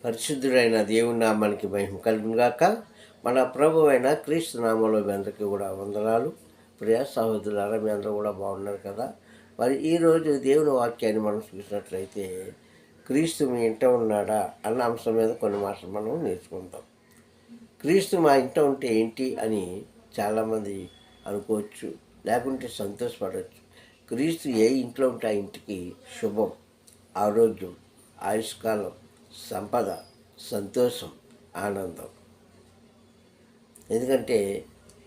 పరిశుద్ధుడైన దేవుని నామానికి మహిమ కలుగును గాక. మన ప్రభు అయిన క్రీస్తు నామంలో మీ అందరికీ కూడా వందనాలు. ప్రియ సహోదరులారా, మీ అందరూ కూడా బాగున్నారు కదా. మరి ఈరోజు దేవుని వాక్యాన్ని మనం చూసినట్లయితే, క్రీస్తు మీ ఇంట ఉన్నాడా అన్న అంశం మీద కొన్ని మాటలు మనం నేర్చుకుంటాం. క్రీస్తు మా ఇంట ఉంటే ఏంటి అని చాలామంది అనుకోవచ్చు, లేకుంటే సంతోషపడవచ్చు. క్రీస్తు ఏ ఇంట్లో ఉంటే ఆ ఇంటికి శుభం, ఆరోగ్యం, ఆయుష్కాలం, సంపద, సంతోషం, ఆనందం. ఎందుకంటే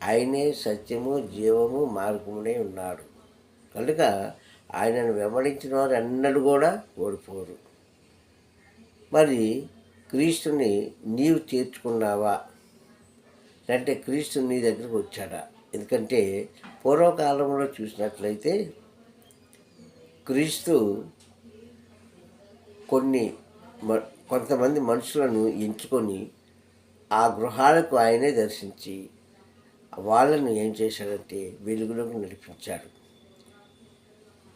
ఆయనే సత్యము, జీవము, మార్గమునే ఉన్నాడు కనుక ఆయనను వెంబడించిన వారు ఎన్నడూ కూడా ఓడిపోరు. మరి క్రీస్తుని నీవు చేర్చుకున్నావా అంటే క్రీస్తు నీ దగ్గరకు వచ్చాడా? ఎందుకంటే పూర్వకాలంలో చూసినట్లయితే క్రీస్తు కొంతమంది మనుషులను ఎంచుకొని ఆ గృహాలకు ఆయనే దర్శించి వాళ్ళను ఏం చేశాడంటే వెలుగులోకి నడిపించాడు.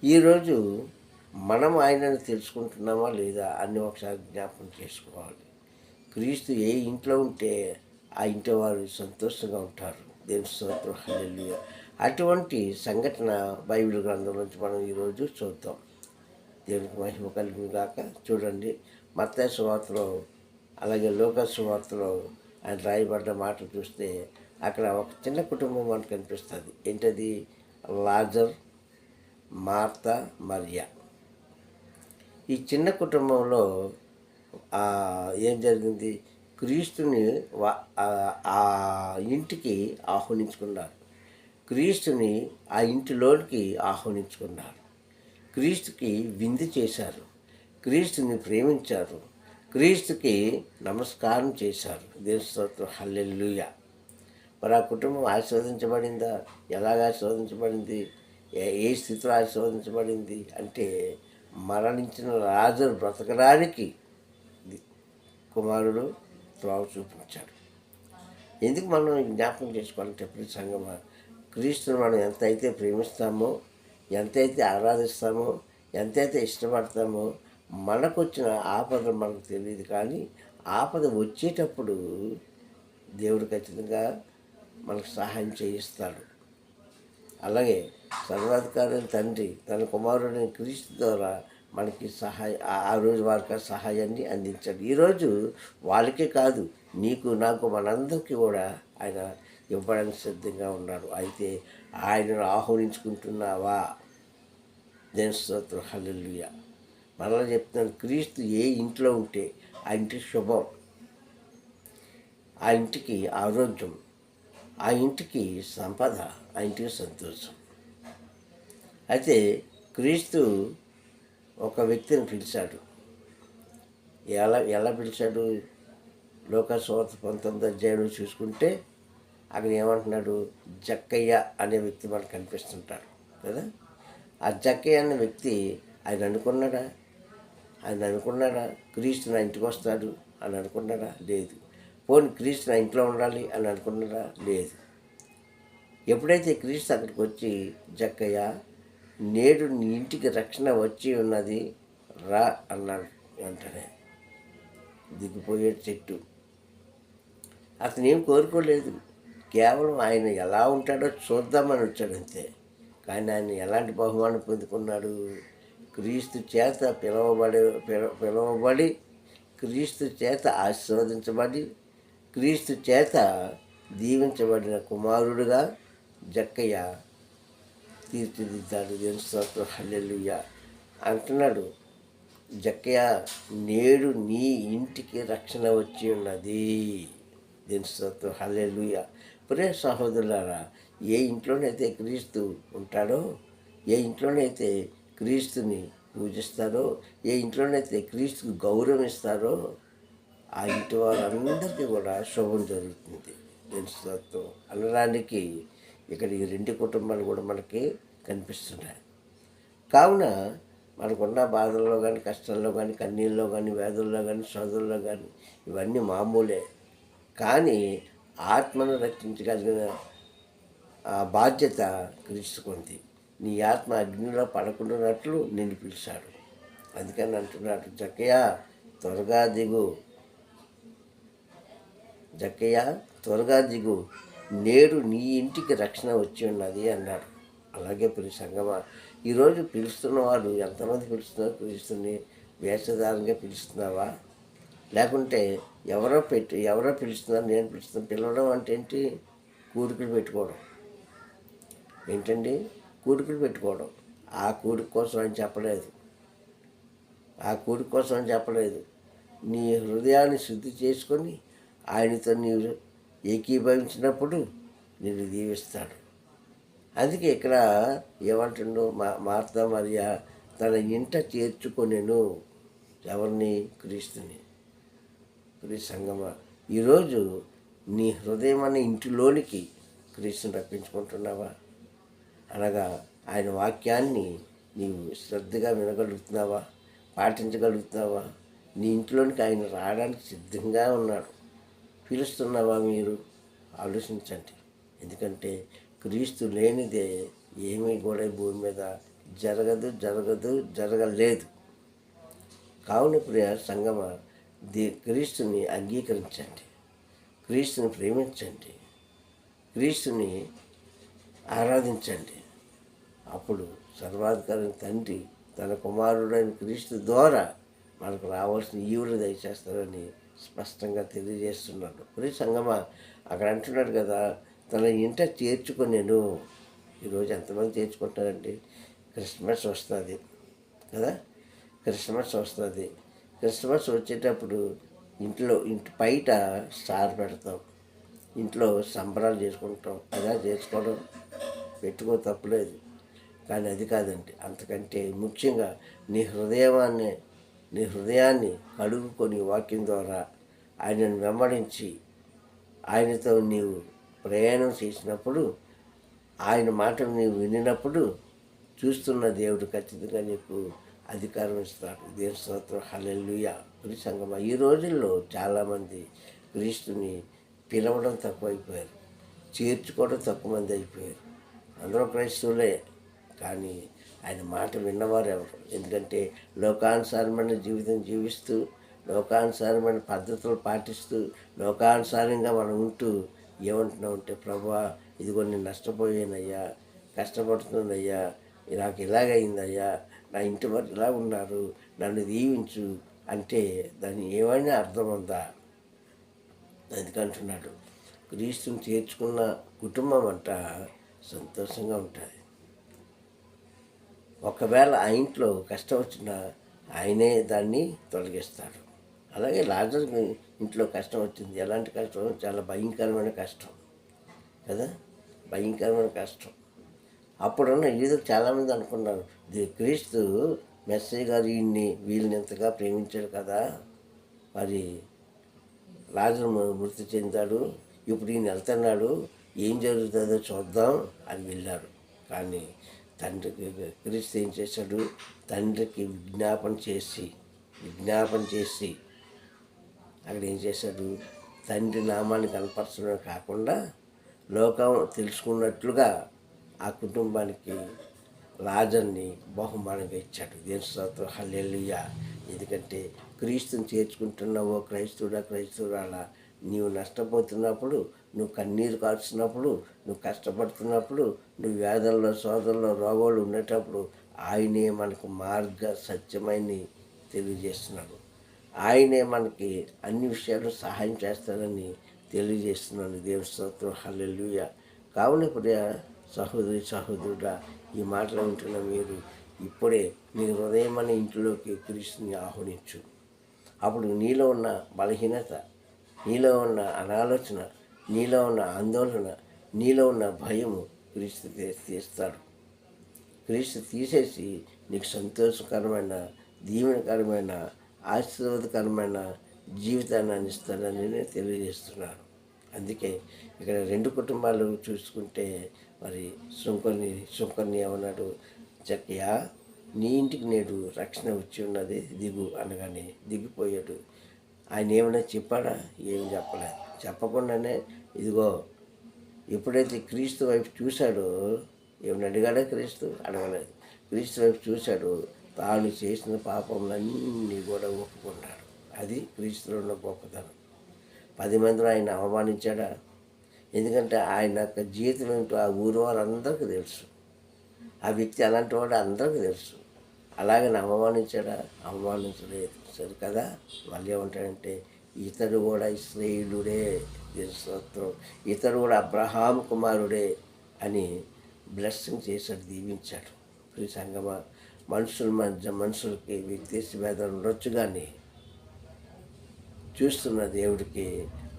ఈరోజు మనం ఆయనను తెలుసుకుంటున్నామా లేదా అని ఒకసారి జ్ఞాపకం చేసుకోవాలి. క్రీస్తు ఏ ఇంట్లో ఉంటే ఆ ఇంటి వారు సంతోషంగా ఉంటారు. దేవుని స్తోత్రం, హల్లెలూయా. అటువంటి సంఘటన బైబిల్ గ్రంథం నుంచి మనం ఈరోజు చూద్దాం. దేవునికి మహిమ కలుగును గాక. చూడండి, మత్తయి సువార్తలో అలాగే లూకా సువార్తలో ఆయన రాయబడ్డ మాటలు చూస్తే అక్కడ ఒక చిన్న కుటుంబం మనకు కనిపిస్తుంది. ఏంటది? లాజర్, మార్తా, మరియా. ఈ చిన్న కుటుంబంలో ఏం జరిగింది? క్రీస్తుని ఆ ఇంటికి ఆహ్వానించుకున్నారు. క్రీస్తుని ఆ ఇంటిలోనికి ఆహ్వానించుకున్నారు. క్రీస్తుకి విందు చేశారు. క్రీస్తుని ప్రేమించారు. క్రీస్తుకి నమస్కారం చేశారు. దేవుని స్తోత్రం, హల్లెలూయా. మరి ఆ కుటుంబం ఆశీర్వదించబడిందా? ఎలాగ ఆశీర్వదించబడింది? ఏ స్థితిలో ఆశీర్వదించబడింది అంటే, మరణించిన లాజరు బ్రతకడానికి కుమారుడు త్రోవ చూపించాడు. ఎందుకు మనం జ్ఞాపకం చేసుకోవాలంటే, ప్రతి సంగమా, క్రీస్తుని మనం ఎంతైతే ప్రేమిస్తామో, ఎంతైతే ఆరాధిస్తామో, ఎంతైతే ఇష్టపడతామో, మనకు వచ్చిన ఆపద మనకు తెలియదు. కానీ ఆపద వచ్చేటప్పుడు దేవుడు ఖచ్చితంగా మనకు సహాయం చేయిస్తాడు. అలాగే సర్వాధికారి తండ్రి తన కుమారుడిని క్రీస్తు ద్వారా మనకి ఆ రోజు వారికి సహాయాన్ని అందించాడు. ఈరోజు వాళ్ళకే కాదు, నీకు, నాకు, మనందరికీ కూడా ఆయన ఇవ్వడానికి సిద్ధంగా ఉన్నాడు. అయితే ఆయనను ఆహ్వానించుకుంటున్నావా? దేవుని స్తోత్రం, హల్లెలూయా. మరలా చెప్తున్నాను, క్రీస్తు ఏ ఇంట్లో ఉంటే ఆ ఇంటికి శుభం, ఆ ఇంటికి ఆరోగ్యం, ఆ ఇంటికి సంపద, ఆ ఇంటికి సంతోషం. అయితే క్రీస్తు ఒక వ్యక్తిని పిలిచాడు. ఎలా పిలిచాడు? లూకా సువార్త 19 చూసుకుంటే అక్కడ ఏమంటున్నాడు? జక్కయ్య అనే వ్యక్తి మనకు కనిపిస్తుంటాడు కదా. ఆ జక్కయ్య అనే వ్యక్తి ఆయన అనుకున్నాడా క్రీస్తు నా ఇంటికి వస్తాడు అని అనుకున్నాడా? లేదు. పోనీ క్రీస్తు నా ఇంట్లో ఉండాలి అని అనుకున్నాడా? లేదు. ఎప్పుడైతే క్రీస్తు అక్కడికి వచ్చి, జక్కయ్య, నేడు నీ ఇంటికి రక్షణ వచ్చి ఉన్నది, రా అన్నాడు. వెంటనే దిగిపోయే చెట్టు. అతను ఏం కోరుకోలేదు, కేవలం ఆయన ఎలా ఉంటాడో చూద్దామని వచ్చాడు అంతే. కానీ ఆయన ఎలాంటి బహుమానం పొందుకున్నాడు? క్రీస్తు చేత పిలవబడి, క్రీస్తు చేత ఆశీర్వదించబడి, క్రీస్తు చేత దీవించబడిన కుమారుడుగా జక్కయ్య తీర్చిదిద్దాడు. దేవుని స్తోత్రం, హల్లెలూయా. అంటున్నాడు, జక్కయ్య, నేడు నీ ఇంటికి రక్షణ వచ్చి ఉన్నది. దేవుని స్తోత్రం, హల్లెలూయా. ప్రియ సహోదరులారా, ఏ ఇంట్లోనైతే క్రీస్తు ఉంటాడో, ఏ ఇంట్లోనైతే క్రీస్తుని పూజిస్తారో, ఏ ఇంట్లోనైతే క్రీస్తుకు గౌరవం ఇస్తారో, ఆ ఇంటి వారందరికీ కూడా శుభం జరుగుతుంది. దేవుని స్తోత్రం. అనడానికి ఇక్కడ ఈ 2 కుటుంబాలు కూడా మనకి కనిపిస్తున్నాయి. కావున మనకున్న బాధల్లో కానీ, కష్టాల్లో కానీ, కన్నీళ్ళలో కానీ, వ్యాధుల్లో కానీ, శోధనలో కానీ, ఇవన్నీ మామూలే. కానీ ఆత్మను రక్షించగలిగిన బాధ్యత క్రీస్తుకుంది. నీ ఆత్మ అగ్నిలో పడకుండానట్లు నిన్ను పిలిచాడు. అందుకని అంటున్నాడు, జక్కయ్య, త్వరగా దిగు, జక్కయ్య త్వరగా దిగు, నేడు నీ ఇంటికి రక్షణ వచ్చి ఉన్నది అన్నాడు. అలాగే సంగమా, ఈరోజు పిలుస్తున్న వాళ్ళు ఎంతమంది పిలుస్తున్నారు? పిలుస్తుంది వేషధారంగా పిలుస్తున్నావా? లేకుంటే ఎవరో పిలుస్తున్నారు, నేను పిలుస్తున్నాను. పిలవడం అంటే ఏంటి? కూడికలు పెట్టుకోవడం. ఏంటండి? కూడికలు పెట్టుకోవడం. ఆ కూడిక కోసం అని చెప్పలేదు. నీ హృదయాన్ని శుద్ధి చేసుకొని ఆయనతో నీవు ఏకీభవించినప్పుడు నిన్ను దీవిస్తాడు. అందుకే ఇక్కడ ఏమంటుండో మార్తా మరియా తన ఇంట చేర్చుకొనెను. ఎవరిని? క్రీస్తుని. సంగమా, ఈరోజు నీ హృదయం అనే ఇంటిలోనికి క్రీస్తుని రప్పించుకుంటున్నావా? అనగా ఆయన వాక్యాన్ని నీవు శ్రద్ధగా వినగలుగుతున్నావా? పాటించగలుగుతున్నావా? నీ ఇంట్లోనికి ఆయన రావడానికి సిద్ధంగా ఉన్నాడు. పిలుస్తున్నావా? మీరు ఆలోచించండి. ఎందుకంటే క్రీస్తు లేనిదే ఏమీ కూడా భూమి మీద జరగలేదు. కావున ప్రియ సంగమ, క్రీస్తుని అంగీకరించండి, క్రీస్తుని ప్రేమించండి, క్రీస్తుని ఆరాధించండి. అప్పుడు సర్వాధికారి తండ్రి తన కుమారుడైన క్రీస్తు ద్వారా మనకు రావాల్సిన ఈవులు దయచేస్తారని స్పష్టంగా తెలియజేస్తున్నాడు. ప్రియ సంగమ, అక్కడ అంటున్నాడు కదా, తన ఇంట చేర్చుకొనేను. ఈరోజు ఎంతమంది చేర్చుకుంటారండి? క్రిస్మస్ వస్తుంది కదా, క్రిస్మస్ వచ్చేటప్పుడు ఇంటి బయట స్టార్ పెడతాం, ఇంట్లో సంబరాలు చేసుకుంటాం. అలా చేసుకోవడం పెట్టుకో, తప్పులేదు. కానీ అది కాదండి. అంతకంటే ముఖ్యంగా నీ హృదయాన్ని కడుగుకొని వాక్యం ద్వారా ఆయనను వెంబడించి ఆయనతో నీవు ప్రయాణం చేసినప్పుడు, ఆయన మాటలు నీవు వినినప్పుడు చూస్తున్న దేవుడు ఖచ్చితంగా నీకు అధికారం ఇస్తాడు. దేవుని స్తోత్రం, హల్లెలూయా. ప్రియ సంగమా, ఈ రోజుల్లో చాలామంది క్రీస్తుని పిలవడం తక్కువైపోయారు, చేర్చుకోవడం తక్కువ మంది అయిపోయారు. అందరూ క్రైస్తవులే, కానీ ఆయన మాట విన్నవారు ఎవరు? ఎందుకంటే లోకానుసారమైన జీవితం జీవిస్తూ, లోకానుసారమైన పద్ధతులు పాటిస్తూ, లోకానుసారంగా మనం ఉంటూ ఏమంటున్నామంటే, ప్రభువా ఇదిగో నేను నష్టపోయానయ్యా, కష్టపడుతుందయ్యా, నాకు ఇలాగైందయ్యా, నా ఇంటి వారు ఇలా ఉన్నారు, నన్ను దీవించు అంటే దాన్ని ఏమైనా అర్థం ఉందా? అందుకంటున్నాడు, క్రీస్తుని చేర్చుకున్న కుటుంబం అంట సంతోషంగా ఉంటుంది. ఒకవేళ ఆ ఇంట్లో కష్టం వచ్చినా ఆయనే దాన్ని తొలగిస్తాడు. అలాగే లాజరు ఇంట్లో కష్టం వచ్చింది. ఎలాంటి కష్టం? చాలా భయంకరమైన కష్టం కదా, భయంకరమైన కష్టం. అప్పుడున్న యూదులు చాలామంది అనుకున్నారు, క్రీస్తు మెస్సయ్య గారు వీళ్ళని ఎంతగా ప్రేమించాడు కదా, మరి లాజరు మృతి చెందాడు, ఇప్పుడు ఈయన వెళ్తున్నాడు, ఏం జరుగుతుందో చూద్దాం అని వెళ్ళారు. కానీ తండ్రికి క్రీస్తు ఏం చేశాడు? తండ్రికి విజ్ఞాపన చేసి అక్కడ ఏం చేశాడు? తండ్రి నామాన్ని కనపరచడమే కాకుండా లోకం తెలుసుకున్నట్లుగా ఆ కుటుంబానికి లాజర్ని బహుమానంగా ఇచ్చాడు. దేవుని స్తోత్రం, హల్లెలూయా. ఎందుకంటే క్రీస్తుని చేర్చుకుంటున్నావో క్రైస్తవురాలా, నీవు నష్టపోతున్నప్పుడు, నువ్వు కన్నీరు కాచుతున్నప్పుడు, నువ్వు కష్టపడుతున్నప్పుడు, నువ్వు వ్యాధుల్లో శోధనలో రోగాలు ఉండేటప్పుడు ఆయనే మనకు సత్యమైన తెలియజేస్తున్నాడు. ఆయనే మనకి అన్ని విషయాలు సహాయం చేస్తాడని తెలియజేస్తున్నాను. దేవుని స్తోత్రం, హల్లెలూయా. కావున ప్రియ సహోదరుడా, ఈ మాటలు వింటున్న మీరు ఇప్పుడే నీ హృదయం అనే ఇంటిలోకి క్రీస్తుని ఆహ్వానించు. అప్పుడు నీలో ఉన్న బలహీనత, నీలో ఉన్న అనాలోచన, నీలో ఉన్న ఆందోళన, నీలో ఉన్న భయము క్రీస్తు తీస్తాడు. క్రీస్తు తీసేసి నీకు సంతోషకరమైన, దీవెనకరమైన, ఆశీర్వాదకరమైన జీవితాన్ని అందిస్తానని నేను తెలియజేస్తున్నాను. అందుకే ఇక్కడ 2 కుటుంబాలు చూసుకుంటే, మరి శుంకర్ని ఏమన్నాడు? జక్కయ్య, నీ ఇంటికి నేడు రక్షణ వచ్చి ఉన్నది, దిగు అనగానే దిగిపోయాడు. ఆయన ఏమైనా చెప్పాడా? ఏమి చెప్పలేదు. చెప్పకుండానే ఇదిగో ఎప్పుడైతే క్రీస్తు వైపు చూశాడో, ఏమైనా అడిగాడా? క్రీస్తు అడగలేదు. క్రీస్తు వైపు చూశాడు, తాను చేసిన పాపములన్నీ కూడా ఒప్పుకున్నాడు. అది క్రీస్తులో ఉన్న గొప్పతనం. 10 మందిలో ఆయన అవమానించాడా? ఎందుకంటే ఆయన యొక్క జీవితం ఏంటో ఆ ఊరు వాళ్ళందరికీ తెలుసు. ఆ వ్యక్తి అలాంటి వాడు అందరికీ తెలుసు. అలాగని అవమానించాడా? అవమానించలేదు. సరే కదా, మళ్ళీ ఏమంటాడంటే ఇతడు కూడా ఇశ్రాయేలుడే, స్తోత్రం, ఇతడు కూడా అబ్రహాము కుమారుడే అని బ్లెస్సింగ్ చేశాడు, దీవించాడు. ఈ సంగమ మనుషుల మధ్య మనుషులకి వ్యక్తిగత భేదాలు ఉండొచ్చు, కానీ చూస్తున్న దేవుడికి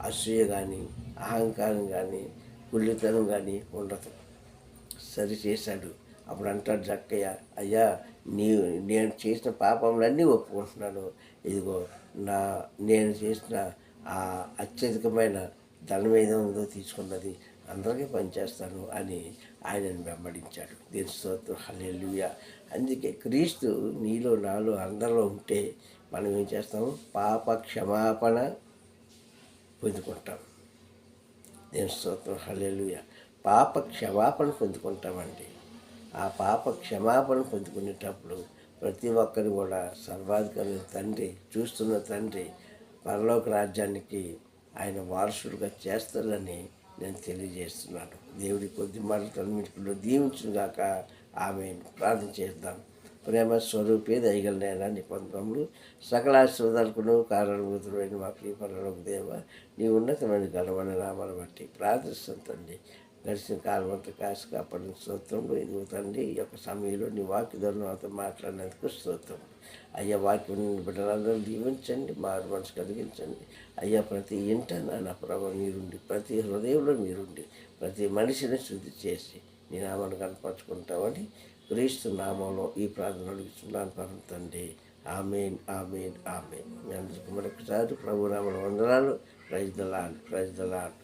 అసూయ కానీ అహంకారం కానీ కుళ్ళితనం కానీ ఉండదు. సరి చేశాడు. అప్పుడు అంటాడు జక్కయ్య, అయ్యా నేను చేసిన పాపములన్నీ ఒప్పుకుంటున్నాను. ఇదిగో నేను చేసిన ఆ అత్యధికమైన ధనం ఏదో ఉందో తీసుకున్నది అందరికీ పనిచేస్తాను అని ఆయనను వెంబడించాడు. దీని స్తోత్రం, హల్లెలూయా. అందుకే క్రీస్తు నీలో నాలో అందరిలో ఉంటే మనం ఏం చేస్తాము? పాప క్షమాపణ పొందుకుంటాం. దీని స్తోత్రం, హల్లెలూయా. పాప క్షమాపణ పొందుకుంటామండి. ఆ పాప క్షమాపణ పొందుకునేటప్పుడు ప్రతి ఒక్కరు కూడా సర్వాధికారి తండ్రి, చూస్తున్న తండ్రి పరలోక రాజ్యానికి ఆయన వారసుడుగా చేస్తారని నేను తెలియజేస్తున్నాను. దేవుడి కొద్ది మాటలు మీకు దీవించుగాక. ఆమె ప్రార్థన చేద్దాం. ప్రేమ స్వరూపే దయగలనైనా నిబంధనలు సకల ఆశీర్వాదాలకును కారణభూతుడైన మా ప్రియ పరలోక దేవ, నీ ఉన్నతమైన గణమైన నామాన్ని బట్టి ప్రార్థిస్తాను తండ్రి. గడిచిన కాలం అంతా కాసి కాపాడిన స్తోత్రంలో ఎదుగుతండి. ఈ యొక్క సమయంలో నీ వాక్య ద్వారా నాతో మాట్లాడినందుకు స్తోత్రం. అయ్యా, వాక్యం బిడ్డలందరూ దీవించండి, మారు మనసు కలిగించండి. అయ్యా, ప్రతి ఇంట నా ప్రభు మీరుండి, ప్రతి హృదయంలో మీరుండి, ప్రతి మనిషిని శుద్ధి చేసి నీ నామాన్ని కనపరుచుకుంటామని క్రీస్తు నామంలో ఈ ప్రార్థన అడుగుతున్నాను పరమ తండ్రి. ఆమేన్, ఆమేన్, ఆమేన్. మీ అందరికీ మరొకసారి ప్రభు నామమున వందనాలు. Praise the Lord, praise the lord.